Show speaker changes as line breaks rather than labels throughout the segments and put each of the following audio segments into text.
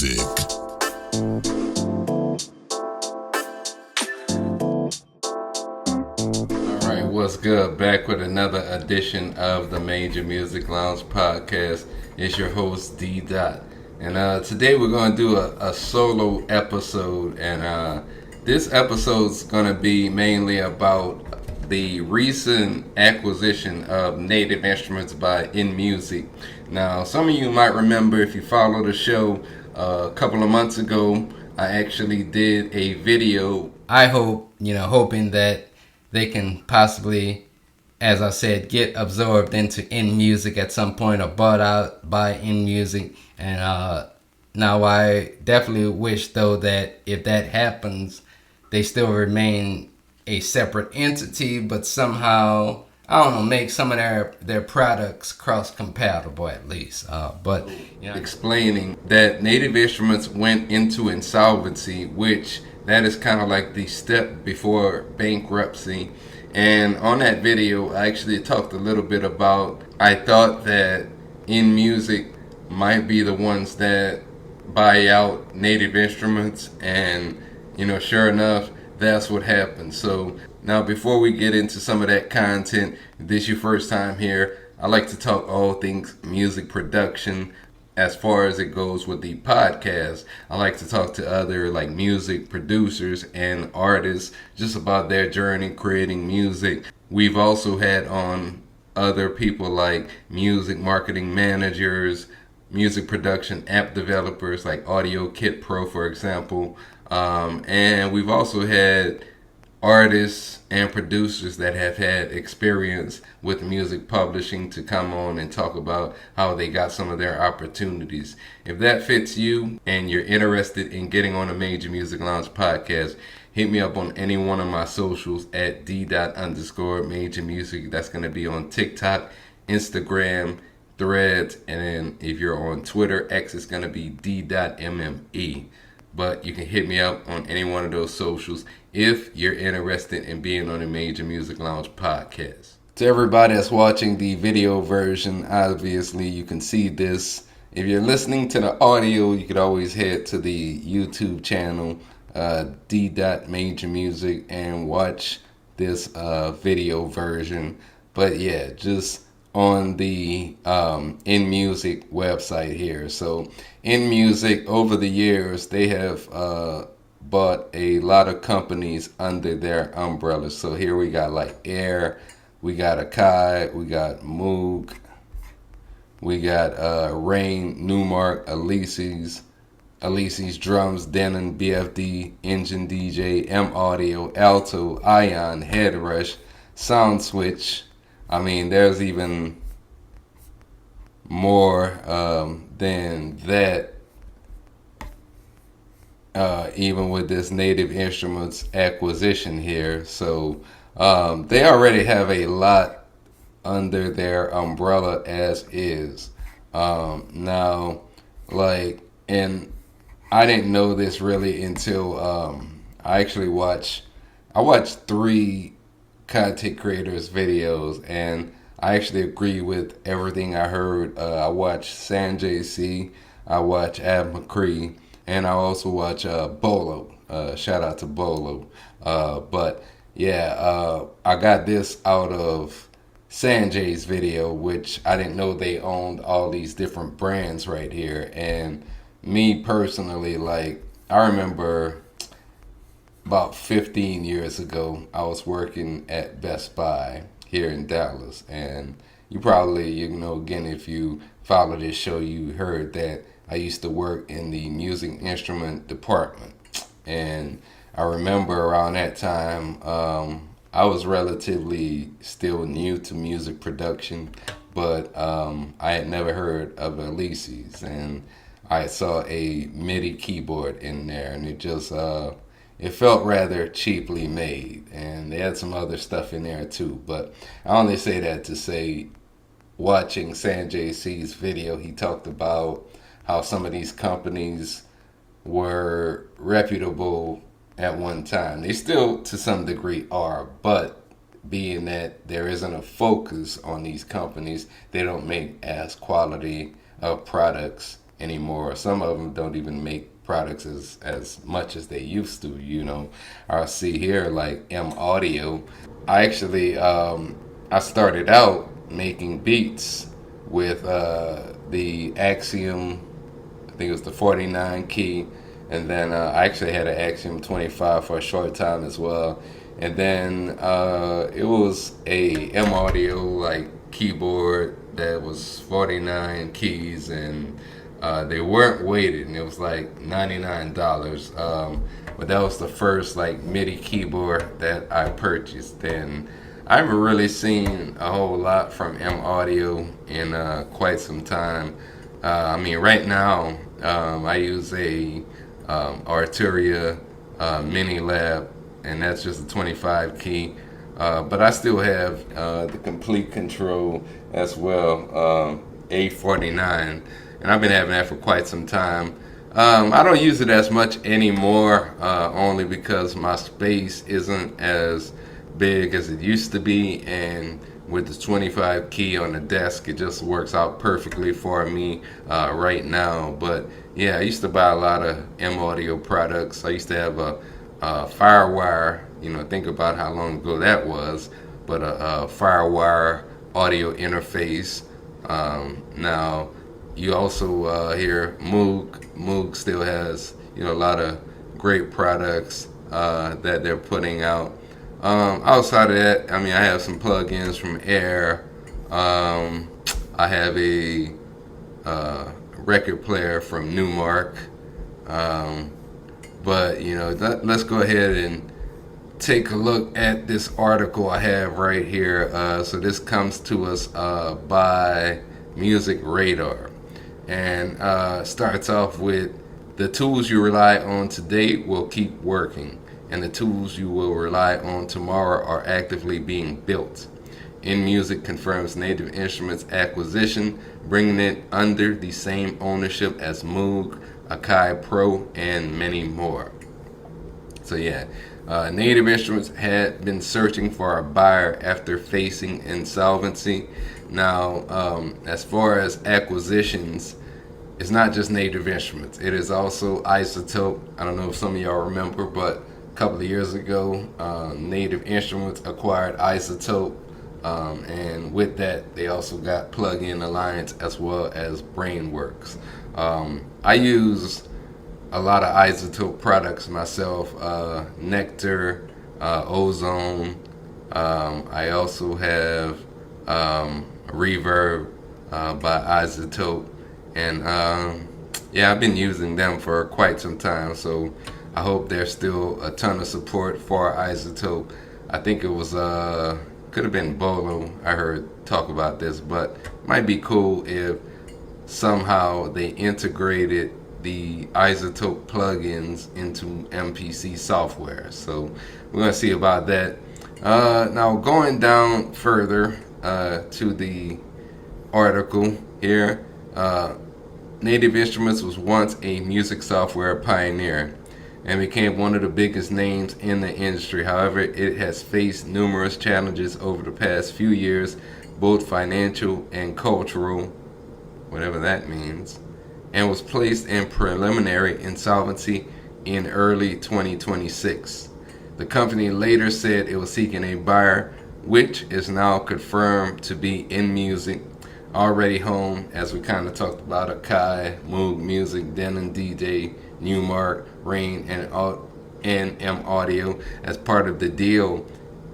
InMusic.
Alright, what's good? Back with another edition of the Major Music Lounge podcast. It's your host D Dot. And today we're going to do a solo episode. And this episode's going to be mainly about the recent acquisition of Native Instruments by InMusic. Now, some of you might remember, if you follow the show, a couple of months ago, I actually did a video. I hope, hoping that they can possibly, as I said, get absorbed into InMusic at some point or bought out by InMusic. And now I definitely wish, though, that if that happens, they still remain a separate entity, but somehow, I don't know, make some of their products cross-compatible at least. Explaining that Native Instruments went into insolvency, which that is kind of like the step before bankruptcy. And on that video, I actually talked a little bit about, I thought that InMusic might be the ones that buy out Native Instruments, and sure enough, that's what happened. So now, before we get into some of that content, if this is your first time here, I like to talk all things music production. As far as it goes with the podcast, I like to talk to other music producers and artists just about their journey creating music. We've also had on other people like music marketing managers, music production app developers like Audio Kit Pro, for example. And we've also had artists and producers that have had experience with music publishing to come on and talk about how they got some of their opportunities. If that fits you and you're interested in getting on a Major Music Lounge podcast, hit me up on any one of my socials at d._major music. That's going to be on TikTok, Instagram, Threads, and then if you're on Twitter, X is going to be d.mme. But you can hit me up on any one of those socials if you're interested in being on the Major Music Lounge podcast. To everybody that's watching the video version, obviously you can see this. If you're listening to the audio, you could always head to the YouTube channel, d.major music, and watch this video version. But yeah, just on the InMusic website here. So InMusic, over the years, they have bought a lot of companies under their umbrella. So here we got Air, we got Akai, we got Moog, we got Rain, Newmark, Alesis Drums, Denon, BFD, Engine DJ, M Audio, Alto, Ion, Headrush, Sound Switch. I mean, there's even more than that, even with this Native Instruments acquisition here. So they already have a lot under their umbrella as is. And I didn't know this really until I watched 3 content creators videos, and I actually agree with everything I heard. I watched Sanjay C, I watched Ab McCree, and I also watch Bolo. Shout out to Bolo. But yeah, I got this out of Sanjay's video, which I didn't know they owned all these different brands right here. And me personally, I remember about 15 years ago, I was working at Best Buy here in Dallas. And you probably, again, if you follow this show, you heard that I used to work in the music instrument department. And I remember around that time, I was relatively still new to music production, but I had never heard of Alesis. And I saw a MIDI keyboard in there, and it just it felt rather cheaply made, and they had some other stuff in there too. But I only say that to say, watching Sanjay C's video, he talked about how some of these companies were reputable at one time. They still, to some degree, are, but being that there isn't a focus on these companies, they don't make as quality of products anymore. Some of them don't even make products as much as they used to. I'll see here like M Audio. I actually I started out making beats with the Axiom. I think it was the 49 key, and then I actually had an Axiom 25 for a short time as well. And then it was a M Audio like keyboard that was 49 keys, and they weren't weighted, and it was like $99. But that was the first like MIDI keyboard that I purchased, and I haven't really seen a whole lot from M Audio in quite some time. I mean, right now I use a Arturia Mini Lab, and that's just a 25 key. But I still have the Complete Control as well, A49, and I've been having that for quite some time. I don't use it as much anymore, only because my space isn't as big as it used to be, and with the 25 key on the desk, it just works out perfectly for me right now. But yeah, I used to buy a lot of M Audio products. I used to have a Firewire, think about how long ago that was, but a Firewire audio interface. Now, you also hear Moog. Moog still has, a lot of great products that they're putting out. Outside of that, I mean, I have some plugins from Air. I have a record player from Newmark. But let's go ahead and take a look at this article I have right here. So this comes to us by Music Radar, and starts off with: the tools you rely on today will keep working, and the tools you will rely on tomorrow are actively being built. InMusic confirms Native Instruments acquisition, bringing it under the same ownership as Moog, Akai Pro, and many more. So yeah, Native Instruments had been searching for a buyer after facing insolvency. Now, as far as acquisitions, it's not just Native Instruments. It is also Isotope. I don't know if some of y'all remember, but a couple of years ago, Native Instruments acquired Isotope. And with that, they also got Plug-in Alliance as well as Brainworks. I use a lot of Isotope products myself, Nectar, Ozone. I also have Reverb by Isotope. And yeah, I've been using them for quite some time, so I hope there's still a ton of support for Isotope. I think it was could have been Bolo, I heard talk about this, but it might be cool if somehow they integrated the Isotope plugins into MPC software. So we're going to see about that. Now going down further to the article here, Native Instruments was once a music software pioneer and became one of the biggest names in the industry. However, it has faced numerous challenges over the past few years, both financial and cultural, whatever that means, and was placed in preliminary insolvency in early 2026. The company later said it was seeking a buyer, which is now confirmed to be InMusic, already home, as we kind of talked about, Akai, Moog Music, Denon DJ, Newmark, Rain, and M Audio. As part of the deal,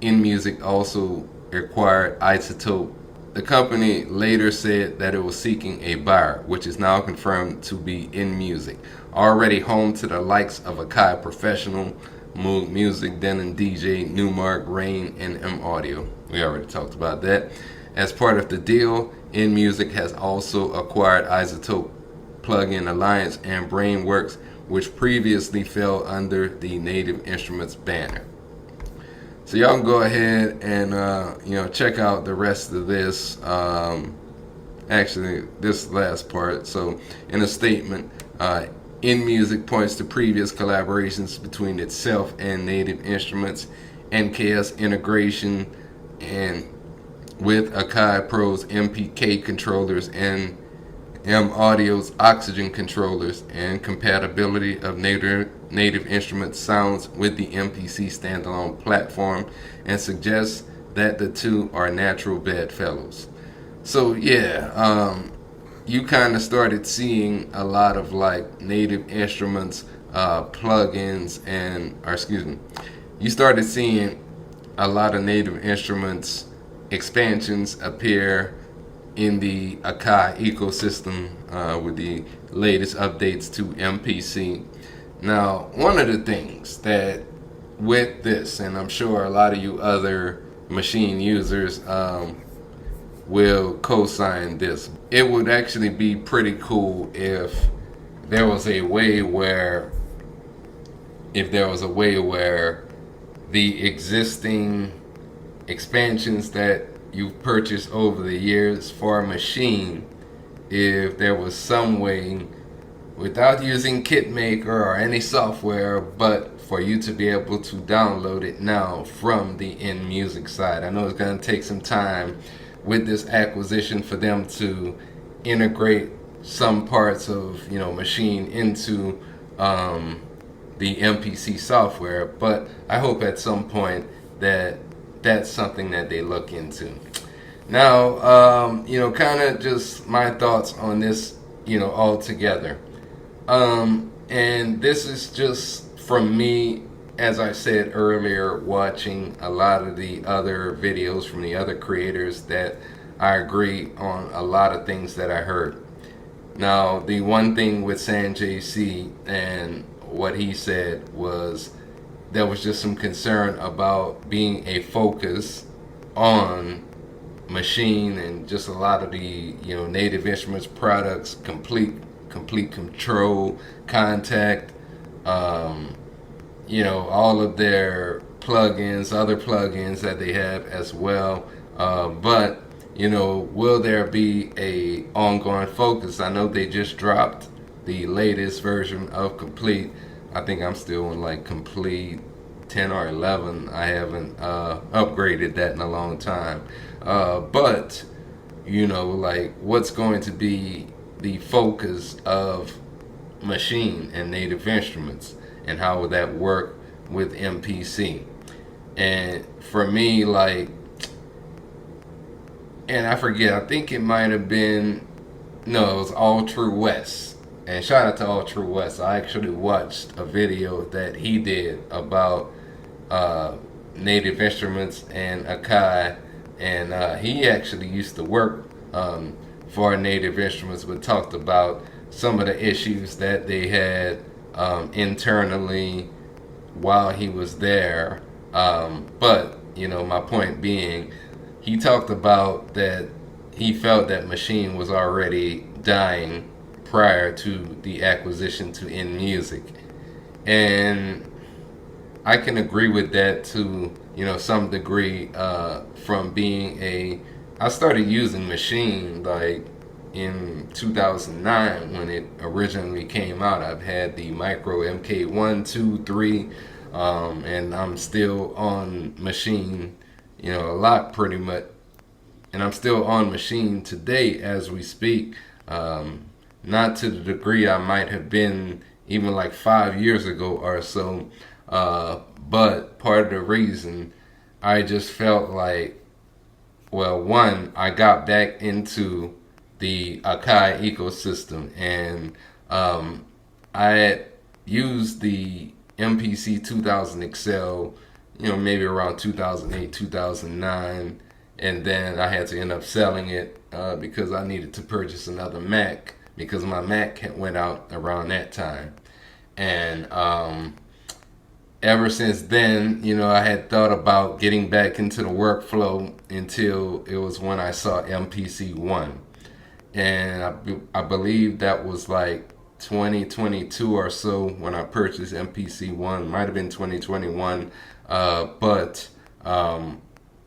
InMusic also acquired Isotope. The company later said that it was seeking a buyer, which is now confirmed to be InMusic, already home to the likes of Akai Professional, Moog Music, Denon DJ, Newmark, Rain, and M Audio. We already talked about that. As part of the deal, InMusic has also acquired Isotope, Plug-in Alliance, and Brainworks, which previously fell under the Native Instruments banner. So y'all can go ahead and check out the rest of this. Actually, this last part. So in a statement, InMusic points to previous collaborations between itself and Native Instruments, NKS integration, and with Akai Pro's MPK controllers, and M Audio's oxygen controllers and compatibility of Native Instruments sounds with the MPC standalone platform, and suggests that the two are natural bedfellows. So yeah, you kind of started seeing a lot of like Native Instruments plugins, or excuse me, you started seeing a lot of Native Instruments expansions appear in the Akai ecosystem with the latest updates to MPC. Now, one of the things that with this, and I'm sure a lot of you other machine users will co-sign this, it would actually be pretty cool if there was a way where the existing expansions that you've purchased over the years for a machine, if there was some way, without using KitMaker or any software, but for you to be able to download it now from the InMusic side. I know it's going to take some time with this acquisition for them to integrate some parts of machine into the MPC software, but I hope at some point that that's something that they look into. Now, kind of just my thoughts on this, all together. And this is just from me, as I said earlier, watching a lot of the other videos from the other creators that I agree on a lot of things that I heard. Now, the one thing with Sanjay C and what he said was there was just some concern about being a focus on machine and just a lot of the Native Instruments products, complete control, contact, all of their plugins, other plugins that they have as well. But will there be a ongoing focus? I know they just dropped the latest version of Complete. I think I'm still on like Complete 10 or 11. I haven't upgraded that in a long time. But what's going to be the focus of machine and Native Instruments, and how would that work with MPC? And for me, and I forget, I think it might have been, no, it was All True West. And shout out to All True West. I actually watched a video that he did about Native Instruments and Akai, and he actually used to work for Native Instruments, but talked about some of the issues that they had internally while he was there. But my point being, he talked about that he felt that machine was already dying prior to the acquisition to InMusic, and I can agree with that to some degree. From being I started using machine like in 2009 when it originally came out. I've had the Micro MK1, 2, 3, and I'm still on machine, a lot pretty much, and I'm still on machine today as we speak. Not to the degree I might have been even like 5 years ago or so, but part of the reason I just felt like, well, one, I got back into the Akai ecosystem, and I had used the MPC 2000 XL, maybe around 2008, 2009, and then I had to end up selling it because I needed to purchase another Mac, because my Mac had went out around that time. And ever since then, I had thought about getting back into the workflow until it was when I saw MPC 1. And I believe that was like 2022 or so when I purchased MPC 1. Might have been 2021. But I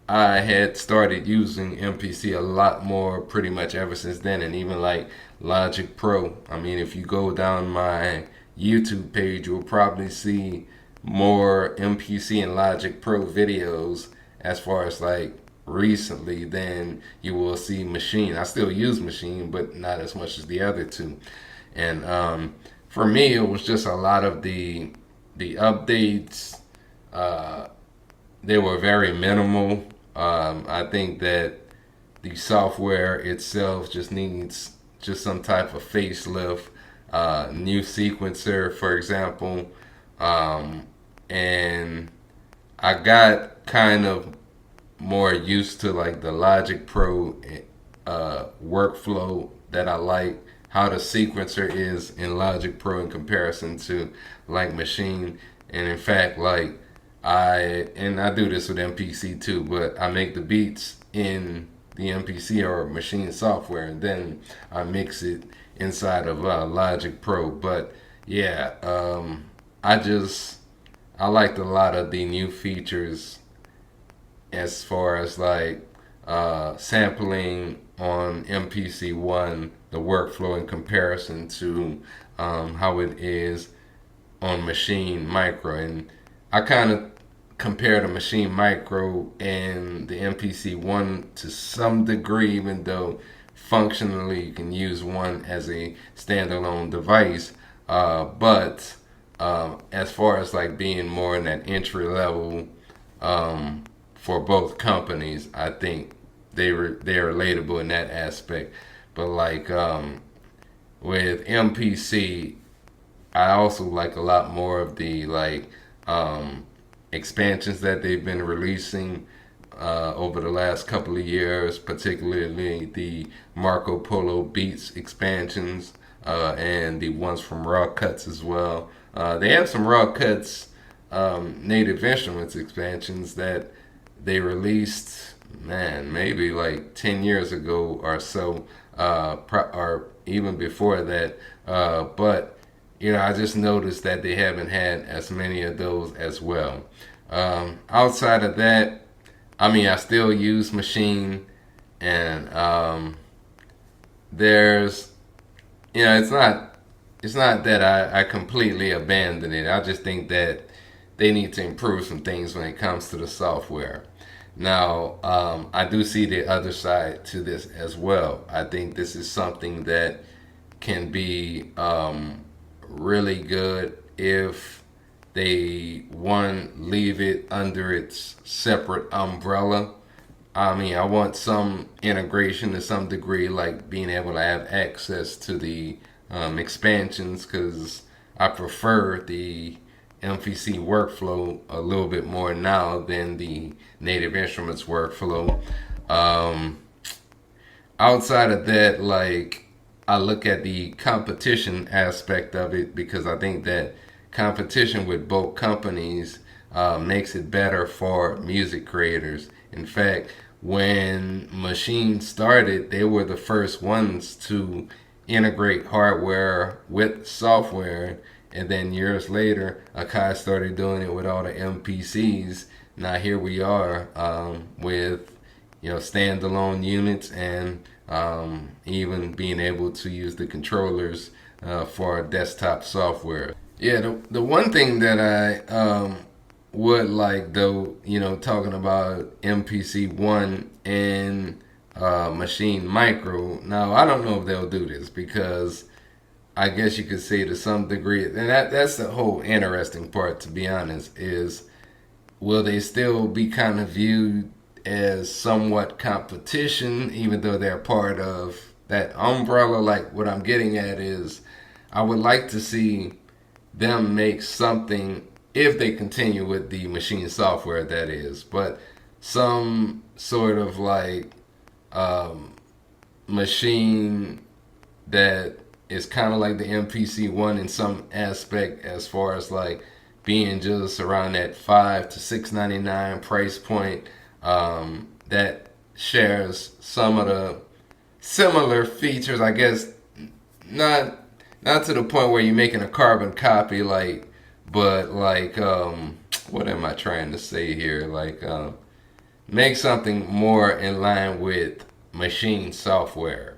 had started using MPC a lot more pretty much ever since then. And even like Logic Pro. I mean, if you go down my YouTube page, you'll probably see more MPC and Logic Pro videos as far as like recently than you will see Machine. I still use Machine, but not as much as the other two. And for me, it was just a lot of the updates. Uh, they were very minimal. I think that the software itself just needs just some type of facelift, new sequencer, for example, and I got kind of more used to like the Logic Pro workflow that I like. How the sequencer is in Logic Pro in comparison to like Machine, and in fact, like I do this with MPC too, but I make the beats in the MPC or Machine software, and then I mix it inside of Logic Pro. But yeah, I liked a lot of the new features as far as like sampling on MPC one, the workflow in comparison to how it is on Machine Micro. And I kind of compare the Machine Micro and the MPC one to some degree, even though functionally you can use one as a standalone device. But as far as like being more in that entry level for both companies, I think they're relatable in that aspect. But like with MPC, I also like a lot more of the like expansions that they've been releasing over the last couple of years, particularly the Marco Polo Beats expansions and the ones from Raw Cuts as well. They have some Raw Cuts Native Instruments expansions that they released, man, maybe like 10 years ago or so, or even before that. But you know, I just noticed that they haven't had as many of those as well. Outside of that, I mean, I still use Machine, and there's, you know, it's not that I completely abandon it. I just think that they need to improve some things when it comes to the software. Now, I do see the other side to this as well. I think this is something that can be really good if they, one, leave it under its separate umbrella. I mean, I want some integration to some degree, like being able to have access to the expansions, because I prefer the MPC workflow a little bit more now than the Native Instruments workflow. Outside of that, like, I look at the competition aspect of it, because I think that competition with both companies makes it better for music creators. In fact, when Machine started, they were the first ones to integrate hardware with software, and then years later, Akai started doing it with all the MPCs. Now here we are with, you know, standalone units, and even being able to use the controllers for desktop software. Yeah, the one thing that I would like, though, you know, talking about MPC one and Machine Micro. Now, I don't know if they'll do this, because I guess you could say to some degree, and that's the whole interesting part, to be honest, is will they still be kind of viewed as somewhat competition, even though they're part of that umbrella? Like, what I'm getting at is, I would like to see them make something, if they continue with the Machine software, that is, but some sort of like machine that is kind of like the MPC one in some aspect, as far as like being just around that $5 to $6.99 price point, that shares some of the similar features, I guess, not to the point where you're making a carbon copy, like, but like, what am I trying to say here? Like, make something more in line with Machine software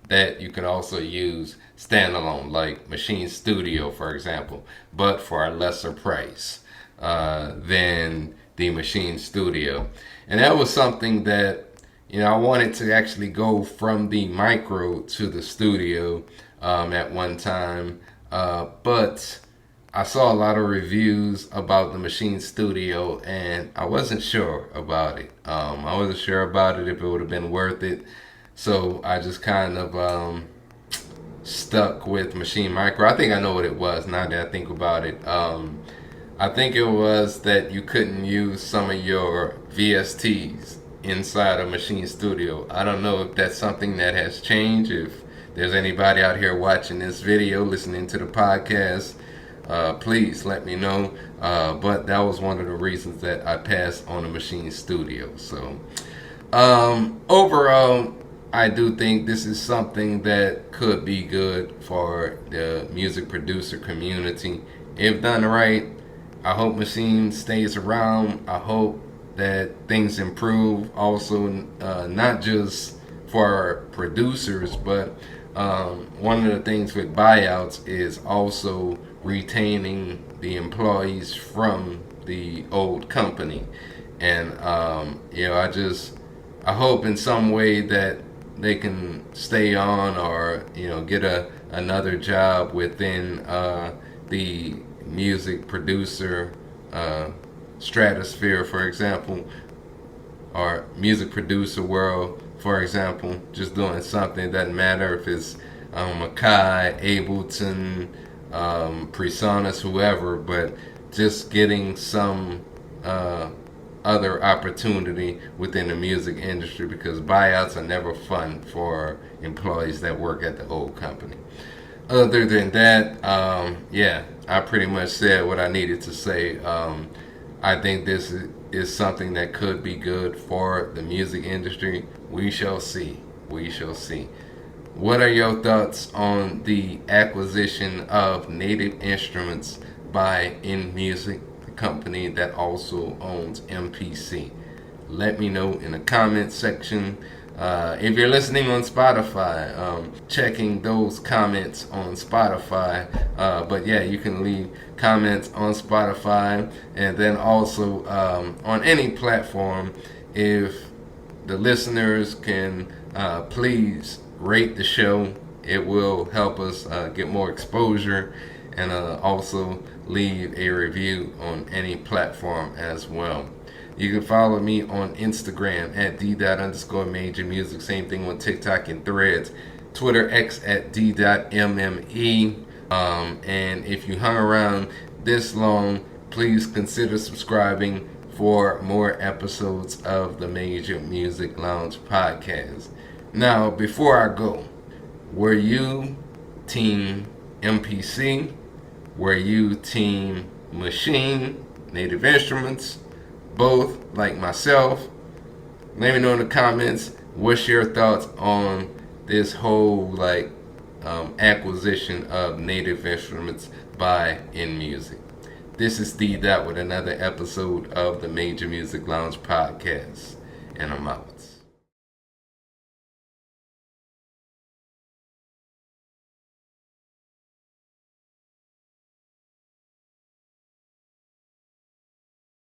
that you can also use standalone, like Machine Studio, for example, but for a lesser price than the Machine Studio. And that was something that, I wanted to actually go from the micro to the studio at one time. But I saw a lot of reviews about the Machine Studio, and I wasn't sure about it. I wasn't sure about it if it would have been worth it. So I just kind of stuck with Machine Micro. I think I know what it was now that I think about it. I think it was that you couldn't use some of your VSTs inside of Machine Studio. I don't know if that's something that has changed. If there's anybody out here watching this video, listening to the podcast, please let me know. But that was one of the reasons that I passed on the Machine Studio. So overall, I do think this is something that could be good for the music producer community. If done right, I hope Machine stays around. I hope that things improve. Also, not just for our producers, but one of the things with buyouts is also retaining the employees from the old company. And I hope in some way that they can stay on, or get another job within the music producer stratosphere, for example, or music producer world, for example. Just doing something. It doesn't matter if it's Mackay, Ableton, Presonus, whoever, but just getting some other opportunity within the music industry, because buyouts are never fun for employees that work at the old company. Other than that, I pretty much said what I needed to say. I think this is something that could be good for the music industry. We shall see. We shall see. What are your thoughts on the acquisition of Native Instruments by InMusic, the company that also owns MPC? Let me know in the comment section. If you're listening on Spotify, checking those comments on Spotify. But yeah, you can leave comments on Spotify, and then also on any platform. If the listeners can please rate the show, it will help us get more exposure, and also leave a review on any platform as well. You can follow me on Instagram at d._majormusic. Same thing on TikTok and Threads. Twitter X at d.mme. And if you hung around this long, please consider subscribing for more episodes of the Major Music Lounge podcast. Now, before I go, were you team MPC? Were you team Machine, Native Instruments? Both, like myself? Let me know in the comments what's your thoughts on this whole acquisition of Native Instruments by InMusic. This is D Dot with another episode of the Major Music Lounge podcast, and I'm out.